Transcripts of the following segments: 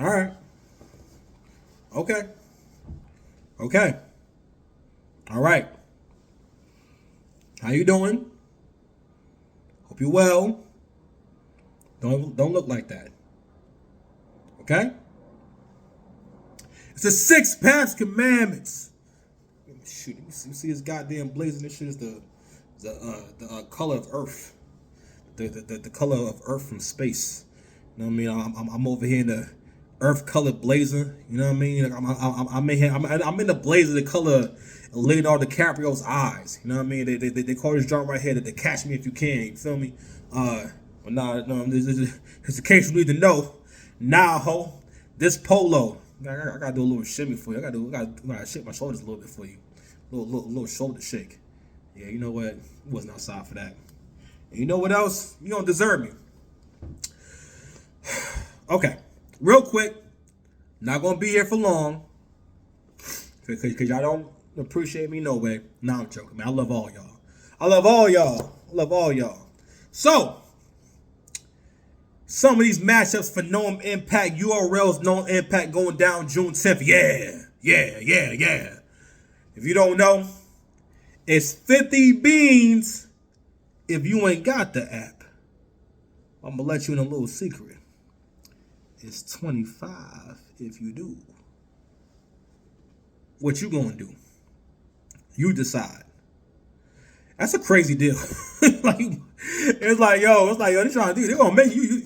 All right. Okay. Okay. All right. How you doing? Hope you're well. Don't look like that. Okay? It's the six Paths Commandments. Shoot, let me see his goddamn blazing. This shit is the color of Earth, the color of Earth from space. You know what I mean? I'm over here in the Earth colored blazer. You know what I mean? Like I'm in the blazer, the color of Leonardo DiCaprio's eyes. You know what I mean? They call this joint right here the Catch Me If You Can. You feel me? But nah, no, this is the case you need to know. Now, ho, this polo. I gotta do a little shimmy for you. I gotta shake my shoulders a little bit for you. Little shoulder shake. Yeah, you know what? Wasn't outside for that. And you know what else? You don't deserve me. Okay, real quick. Not gonna be here for long. Cause y'all don't appreciate me no way. Nah, I'm joking, man. I love all y'all. I love all y'all. I love all y'all. So, some of these matchups for No Impact URLs, No Impact going down June 10th. Yeah. If you don't know, it's 50 beans if you ain't got the app. I'm gonna let you in a little secret. It's 25 if you do. What you gonna do? You decide. That's a crazy deal. It's like, yo, they're trying to do. They're gonna make you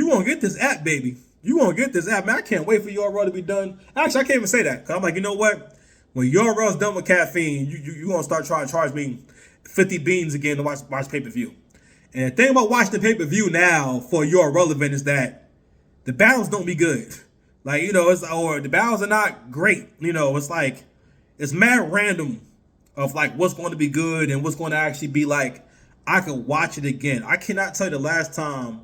gonna get this app, baby. You gonna get this app, man. I can't wait for URL to be done. Actually, I can't even say that. Cause I'm like, you know what? When URL's done with caffeine, you gonna start trying to charge me 50 beans again to watch pay-per-view. And the thing about watching the pay-per-view now for URL event is that the battles don't be good. Like, you know, or the battles are not great. You know, it's like it's mad random of like what's going to be good and what's going to actually be like I could watch it again. I cannot tell you the last time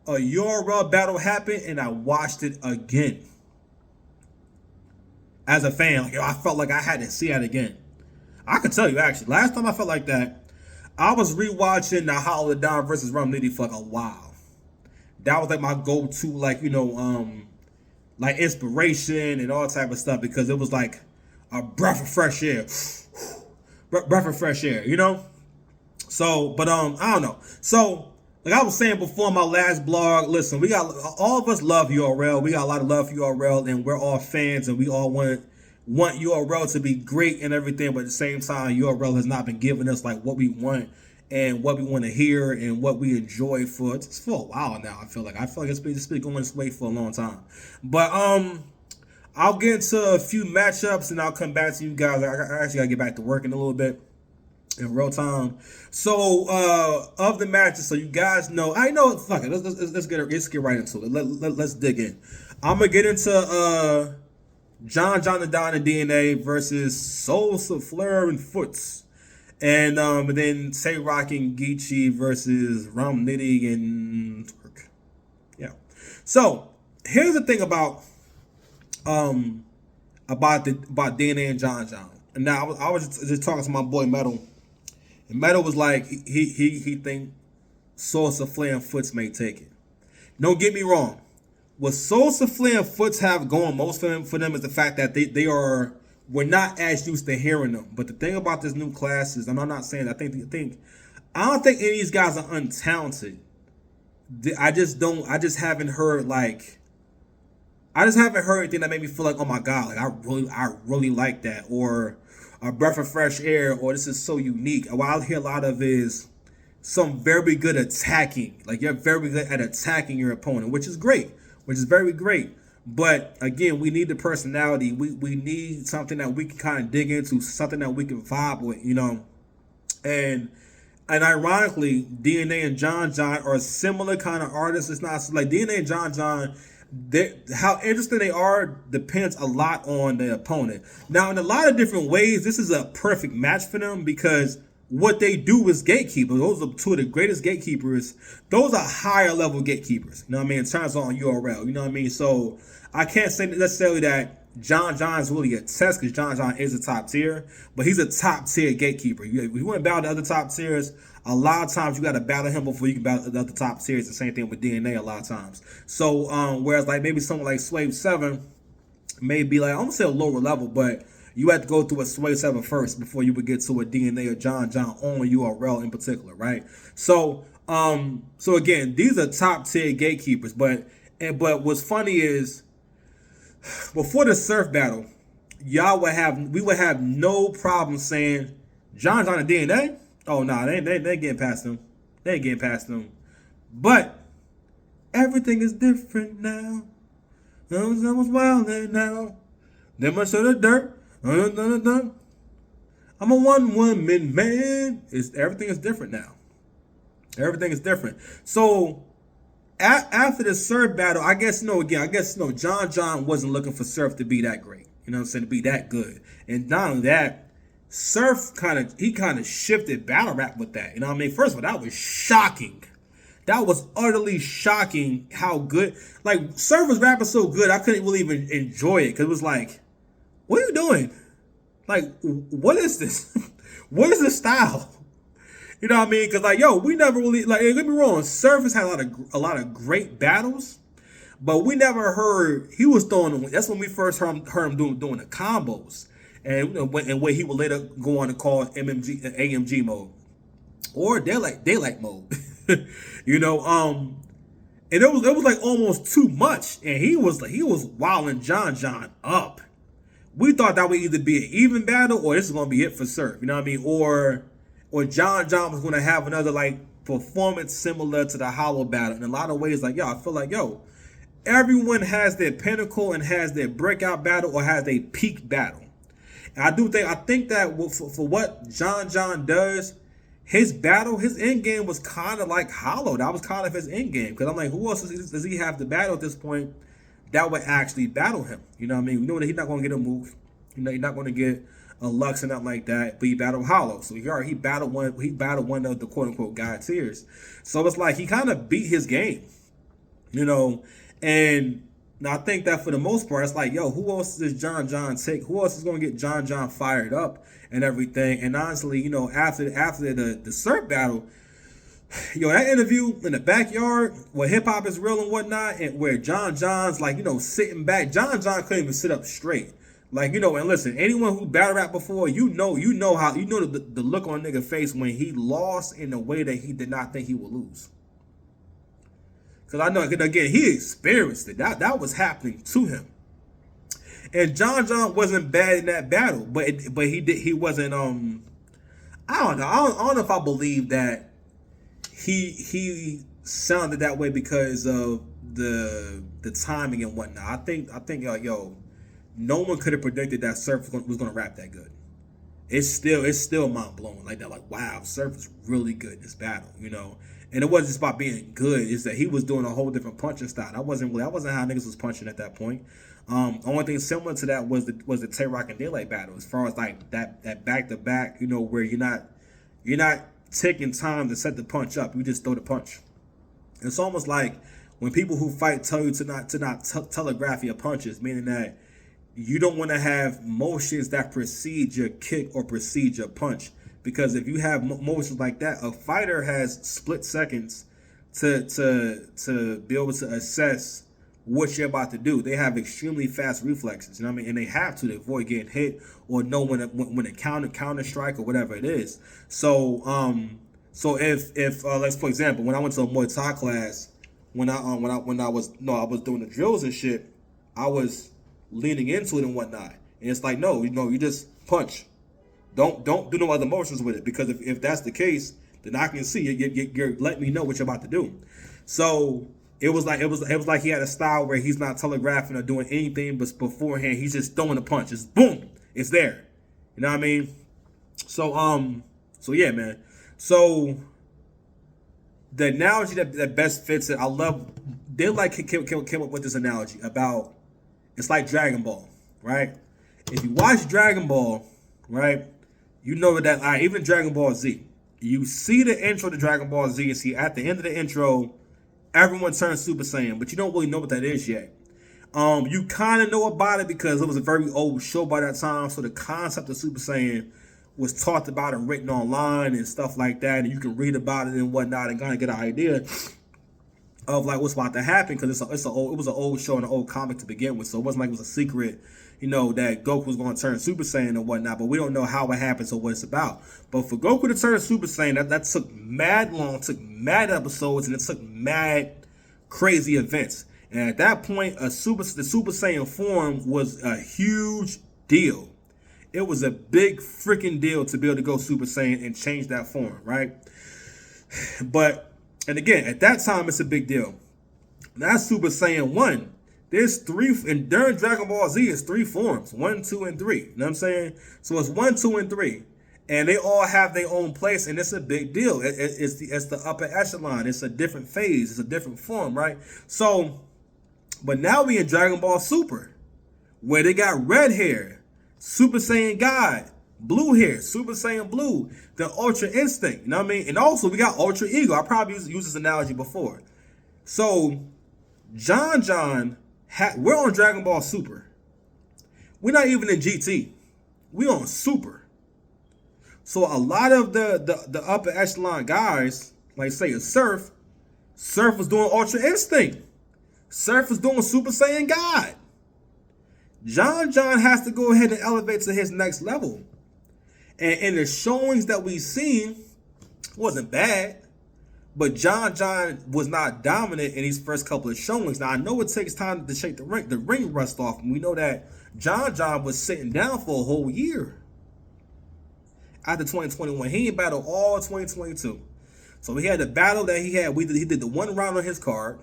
a URL battle happened and I watched it again. As a fan, like, I felt like I had to see it again. I can tell you actually, last time I felt like that, I was rewatching the Hollow Down versus Rum Nitty for like a while. That was like my go-to, like, you know, like inspiration and all type of stuff because it was like a breath of fresh air. Breath of fresh air, you know? So, but I don't know. So, like I was saying before in my last blog, listen, we got all of us love URL. We got a lot of love for URL, and we're all fans, and we all want URL to be great and everything. But at the same time, URL has not been giving us like what we want and what we want to hear and what we enjoy for a while now. I feel like it's been going this way for a long time. But I'll get into a few matchups and I'll come back to you guys. I actually gotta get back to working a little bit in real time. So of the matches, so you guys know, I know. Fuck it. Let's get right into it. Let's dig in. I'm gonna get into John the Don and DNA versus Sosa, Flair, and Foots, and then Say Rock and Geechee versus Rum Nitty and Twerk. Yeah. So here's the thing about DNA and John. And now I was just talking to my boy Metal. And Metal was like, he think Sosa, Flair, and Foots may take it. Don't get me wrong. What Sosa, Flair, and Foots have going most for them is the fact that we're not as used to hearing them. But the thing about this new class is, and I'm not saying I don't think any of these guys are untalented. I just haven't heard anything that made me feel like, oh my God, like I really like that, or a breath of fresh air, or this is so unique. What I hear a lot of is some very good attacking. Like you're very good at attacking your opponent, which is great, which is very great. But again, we need the personality. We need something that we can kind of dig into, something that we can vibe with, you know. And ironically, DNA and John are similar kind of artists. It's not like DNA and John. How interesting they are depends a lot on the opponent. Now, in a lot of different ways, this is a perfect match for them because what they do is gatekeeper. Those are two of the greatest gatekeepers. Those are higher level gatekeepers. You know what I mean? In terms of on URL. You know what I mean? So I can't say necessarily that John is really a test because John is a top tier, but he's a top tier gatekeeper. If you want to battle the other top tiers, A lot of times you got to battle him before you can battle the other top tiers. The same thing with DNA a lot of times. So whereas like maybe someone like Slave 7 may be like, I'm gonna say a lower level, but you had to go through a Sway 7 first before you would get to a DNA or John on URL in particular, right? So so again, these are top tier gatekeepers, but what's funny is before the Surf battle, we would have no problem saying John and DNA. Oh no, they getting past them. They ain't getting past them. But everything is different now. I was wild now. They must show the dirt. I'm a one-woman man. Everything is different now. Everything is different. So after the Surf battle, I guess John wasn't looking for Surf to be that great. You know what I'm saying? To be that good. And not only that, Surf kind of shifted battle rap with that. You know what I mean? First of all, that was shocking. That was utterly shocking how good. Like, Surf was rapping so good, I couldn't really even enjoy it because it was like, what are you doing? Like, what is this? What is this style? You know what I mean? Because like, yo, we never really like. Don't get me wrong, Surf has had a lot of great battles, but we never heard he was throwing. That's when we first heard him doing the combos, and what he would later go on to call AMG mode or daylight mode. You know, and it was like almost too much, and he was wilding John up. We thought that would either be an even battle or this is gonna be it for Surf. You know what I mean? Or John was gonna have another like performance similar to the Hollow battle in a lot of ways. Like, yo, I feel like, yo, everyone has their pinnacle and has their breakout battle or has their peak battle. And I think that for what John does, his end game was kind of like Hollow. That was kind of his end game. Because I'm like, who else does he have to battle at this point that would actually battle him? You know what I mean? We know that he's not going to get a move. You know, he's not going to get a Lux or nothing like that. But he battled Hollow. So he battled one of the quote unquote God tiers. So it's like he kind of beat his game. You know, and I think that for the most part, it's like, yo, who else does John take? Who else is going to get John fired up and everything? And honestly, you know, after the Surf battle, yo, that interview in the backyard where hip hop is real and whatnot, and where John's like, you know, sitting back. John couldn't even sit up straight. Like, you know, and listen, anyone who battle rap before, you know the look on a nigga face when he lost in a way that he did not think he would lose. Because I know, again, he experienced it. That was happening to him. And John wasn't bad in that battle, but he wasn't. I don't know. I don't know if I believe that he sounded that way because of the timing and whatnot. I think yo, no one could have predicted that Surf was gonna rap that good. It's still mind blowing like that. Like, wow, Surf is really good in this battle, you know. And it wasn't just about being good; it's that he was doing a whole different punching style. That wasn't how niggas was punching at that point. Only thing similar to that was the Tay Rock and Daylight battle, as far as like that back to back, you know, where you're not taking time to set the punch up. You just throw the punch. It's almost like when people who fight tell you to not telegraph your punches, meaning that you don't want to have motions that precede your kick or precede your punch. Because if you have motions like that, a fighter has split seconds to be able to assess what you're about to do. They have extremely fast reflexes, you know what I mean? And they have to avoid getting hit or know when a counter strike or whatever it is. So if let's for example, when I went to a Muay Thai class, when I was doing the drills and shit, I was leaning into it and whatnot. And it's like, no, you know, you just punch. Don't do no other motions with it, because if that's the case, then I can see you're letting me know what you're about to do. So it was like he had a style where he's not telegraphing or doing anything, but beforehand he's just throwing a punch. It's boom, it's there. You know what I mean? So yeah, man. So the analogy that best fits it, I love. They like came up with this analogy about it's like Dragon Ball, right? If you watch Dragon Ball, right, you know that even Dragon Ball Z, you see the intro to Dragon Ball Z, and see at the end of the intro, everyone turns Super Saiyan, but you don't really know what that is yet. You kind of know about it because it was a very old show by that time, so the concept of Super Saiyan was talked about and written online and stuff like that, and you can read about it and whatnot and kind of get an idea of like what's about to happen, because it was an old show and an old comic to begin with, so it wasn't like it was a secret, that Goku was going to turn Super Saiyan and whatnot. But we don't know how it happens or what it's about. But for Goku to turn Super Saiyan, that took mad long, took mad episodes, and it took mad crazy events. And at that point, the Super Saiyan form was a huge deal. It was a big freaking deal to be able to go Super Saiyan and change that form, right? And again, at that time, it's a big deal. Now Super Saiyan 1, there's three, and during Dragon Ball Z, it's three forms, 1, 2, and 3. You know what I'm saying? So it's 1, 2, and 3. And they all have their own place, and it's a big deal. It's the upper echelon. It's a different phase. It's a different form, right? So, but now we in Dragon Ball Super, where they got red hair, Super Saiyan God, blue hair, Super Saiyan Blue, the Ultra Instinct, you know what I mean? And also, we got Ultra Ego. I probably used this analogy before. So, we're on Dragon Ball Super. We're not even in GT. We're on Super. So, a lot of the upper echelon guys, like say a Surf was doing Ultra Instinct. Surf was doing Super Saiyan God. John has to go ahead and elevate to his next level. And in the showings that we seen, wasn't bad. But John was not dominant in these first couple of showings. Now, I know it takes time to shake the ring rust off. And we know that John was sitting down for a whole year. After 2021, he ain't battled all 2022. So he had the battle that he had. He did the one round on his card.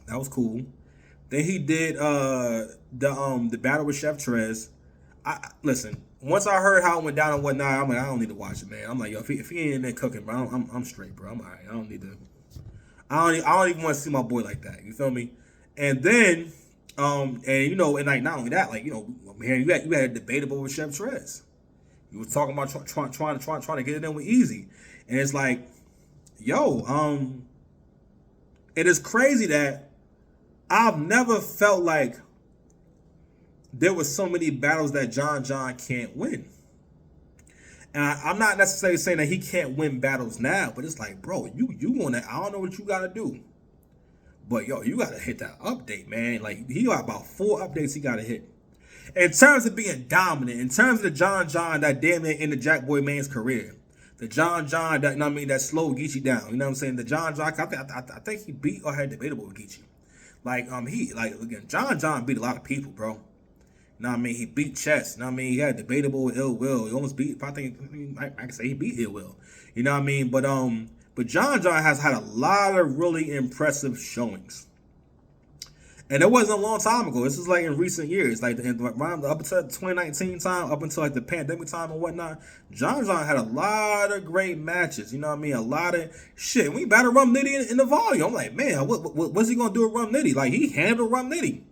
That was cool. Then he did the battle with Chef Trez. Listen, once I heard how it went down and whatnot, I'm like, I don't need to watch it, man. I'm like, yo, if he ain't in there cooking, bro, I'm straight, bro. I'm all right. I don't need to. I don't even want to see my boy like that. You feel me? And then, and like not only that, like man, you had a debatable with Chef Trez. You was talking about trying to get it in with Easy, and it's like, yo, it is crazy that I've never felt like there were so many battles that John can't win. And I'm not necessarily saying that he can't win battles now, but it's like, bro, you want to, I don't know what you got to do. But, yo, you got to hit that update, man. Like, he got about 4 updates he got to hit. In terms of being dominant, in terms of the John that damn near ended Jack Boy Man's career. The John that, that slowed Geechee down. You know what I'm saying? The John, I think he beat or had debatable with Geechee. Again, John beat a lot of people, bro. You know what I mean? He beat Chess. You know what I mean? He had debatable with Ill Will. He almost beat, I can say he beat Ill Will. You know what I mean? But John has had a lot of really impressive showings. And it wasn't a long time ago. This is like in recent years. Like around up until 2019 time, up until like the pandemic time and whatnot, John had a lot of great matches. You know what I mean? A lot of shit. We battled Rum Nitty in the volume. I'm like, man, what's he gonna do with Rum Nitty? Like, he handled Rum Nitty.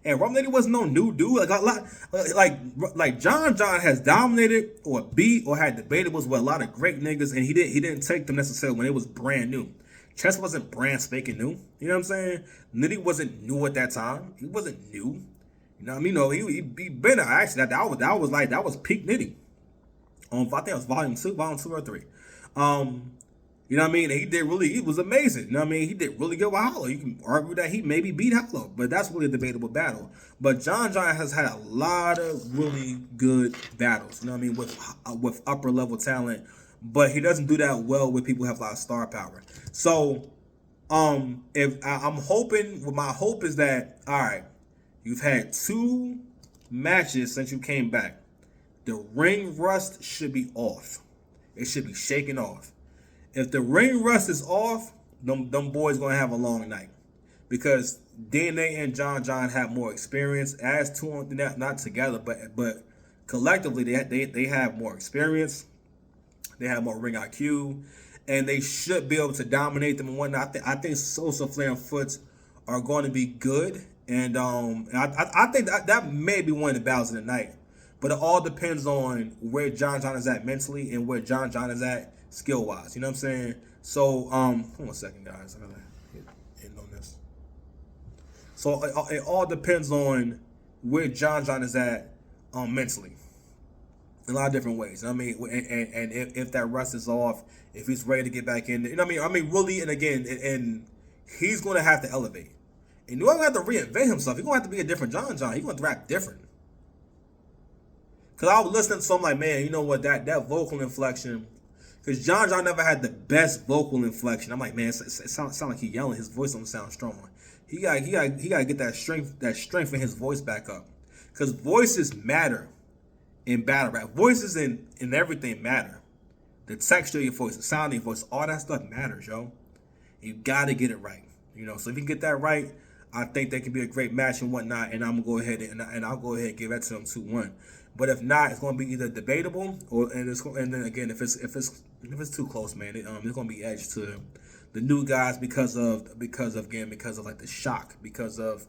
And Rum Nitty wasn't no new dude. Like John has dominated or beat or had debatables with a lot of great niggas, and he didn't take them necessarily when it was brand new. Chess wasn't brand spanking new. You know what I'm saying? Nitty wasn't new at that time. He wasn't new. You know what I mean? He been actually that was peak Nitty. I think it was volume 2 or 3. You know what I mean? And he was amazing. You know what I mean? He did really good with Hollow. You can argue that he maybe beat Hollow, but that's really a debatable battle. But John has had a lot of really good battles. You know what I mean? With upper level talent, but he doesn't do that well with people who have a lot of star power. So, if I'm hoping, my hope is that, all right, you've had 2 matches since you came back. The ring rust should be off. It should be shaken off. If the ring rust is off, them boys gonna have a long night, because DNA and John have more experience as 2, not together, but collectively they have more experience. They have more ring IQ, and they should be able to dominate them and whatnot. I think Sosa, Flair, and Foots are going to be good, and I think that may be one of the battles of the night. But it all depends on where John is at mentally and where John is at skill-wise. You know what I'm saying? So, hold on a second, guys. I'm gonna hit on this. So it all depends on where John is at mentally. in a lot of different ways. I mean, and if that rust is off, if he's ready to get back in, you know what I mean? Really, and again, and he's going to have to elevate. And he's going to have to reinvent himself. He's going to have to be a different John John. He's going to rap different. Because I was listening to something like, man, you know what, that vocal inflection, because John John never had the best vocal inflection. I'm like, man, it sound like he yelling. His voice don't sound strong. He got to get that strength in his voice back up. Because voices matter in battle rap. Voices in everything matter. The texture of your voice, the sound of your voice, all that stuff matters, yo. You got to get it right. You know, so if you can get that right, I think that could be a great match and whatnot. And I'm gonna go ahead and I'll go ahead and give that to them 2-1. But if not, it's gonna be either debatable or and then again if it's too close, man, it's gonna be edged to the new guys because of like the shock, because of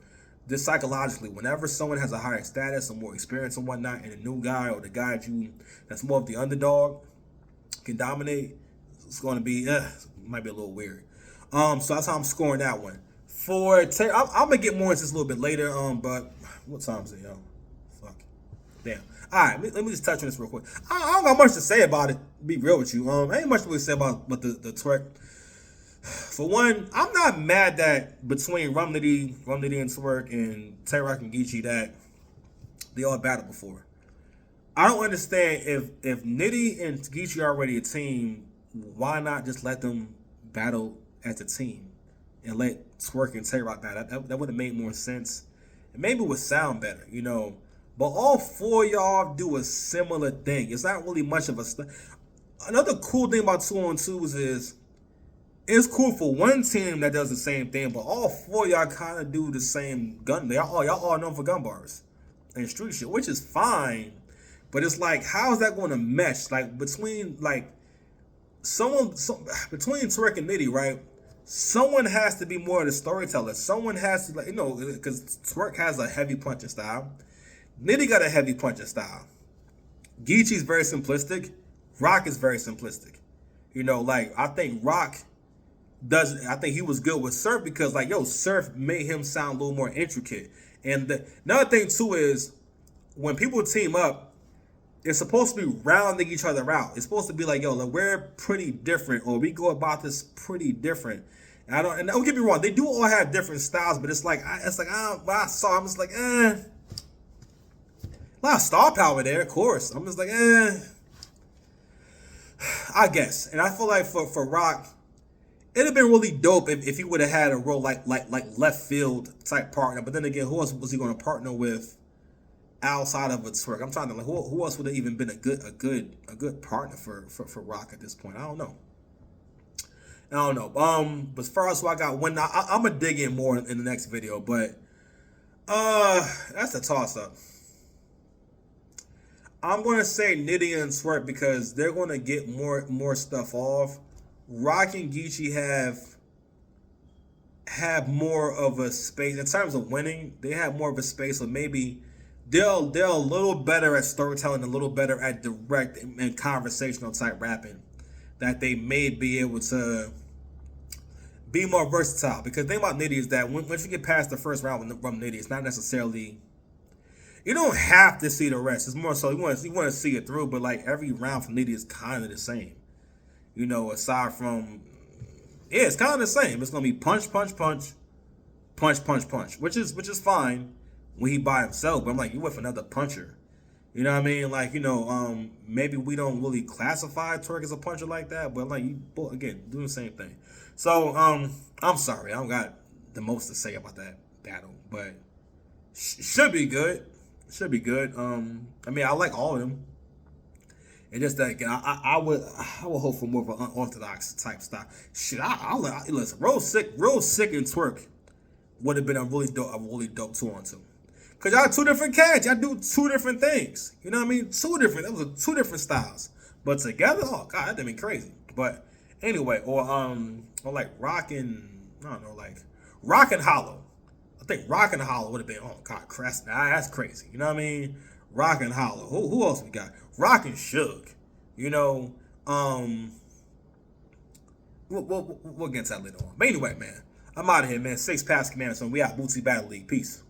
this psychologically. Whenever someone has a higher status or more experience and whatnot, and a new guy or the guy that's more of the underdog can dominate, it's gonna be might be a little weird. So that's how I'm scoring that one. I'm gonna get more into this a little bit later. But what time is it, yo? Fuck. Damn. All right, let me just touch on this real quick. I don't got much to say about it. Be real with you. Ain't much to really say about the Twerk. For one, I'm not mad that between Rum Nitty and Twerk and Tay Roc and Geechee that they all battled before. I don't understand if Nitty and Geechee are already a team, why not just let them battle as a team and let Twerk and Tay Roc battle? That would have made more sense. And maybe it would sound better, you know. But all four of y'all do a similar thing. It's not really much of a another cool thing about 2-on-2s is it's cool for one team that does the same thing, but all four of y'all kind of do the same gun. Y'all all known for gun bars and street shit, which is fine. But it's like, how is that going to mesh? Like between Twerk and Nitty, right? Someone has to be more of the storyteller. Someone has to, because Twerk has a heavy punching style. Nitty got a heavy punching style. Geechee's very simplistic. Rock is very simplistic. You know, I think Rock I think he was good with Surf because, Surf made him sound a little more intricate. And another thing, too, is when people team up, it's supposed to be rounding each other out. It's supposed to be like, we're pretty different, or we go about this pretty different. And don't get me wrong, they do all have different styles, but I saw, I'm just like, a lot of star power there, of course. I'm just like, I guess. And I feel like for Rock, it'd have been really dope if he would have had a role like left field type partner. But then again, who else was he going to partner with outside of a Twerk? I'm trying to who else would have even been a good partner for Rock at this point? I don't know. But as far as who I got winning, I'm gonna dig in more in the next video. But that's a toss up. I'm gonna say Nitty and Twerk because they're gonna get more stuff off. Rock and Geechee have more of a space in terms of winning. They have more of a space, so maybe they're a little better at storytelling, a little better at direct and conversational type rapping. That they may be able to be more versatile. Because the thing about Nitty is that once you get past the first round from Nitty, it's not necessarily, you don't have to see the rest. It's more so you want to see it through. But every round from Nitty is kind of the same. You know, aside from, it's kind of the same. It's gonna be punch, punch, punch, punch, punch, punch, which is fine when he by himself. But I'm like, you with another puncher. You know what I mean? Maybe we don't really classify Twerk as a puncher like that, but you both, again, doing the same thing. So, I'm sorry, I don't got the most to say about that battle, but should be good. Should be good. I like all of them. And just that, again, I would hope for more of an unorthodox type style. Shit, listen, real sick and Twerk would have been a really dope 2-on-2. Cause y'all two different cats. Y'all do two different things. You know what I mean? That was two different styles. But together, oh god, that'd been crazy. But anyway, or Rock and Rock and Hollow. I think Rock and Hollow would have been, oh god, that's crazy. You know what I mean? Rock and Hollow. Who else we got? Rock and Suge. You know, we'll get to that later on. But anyway, man, I'm out of here, man. 6 Past Commandments, and we out. Bootsy Battle League. Peace.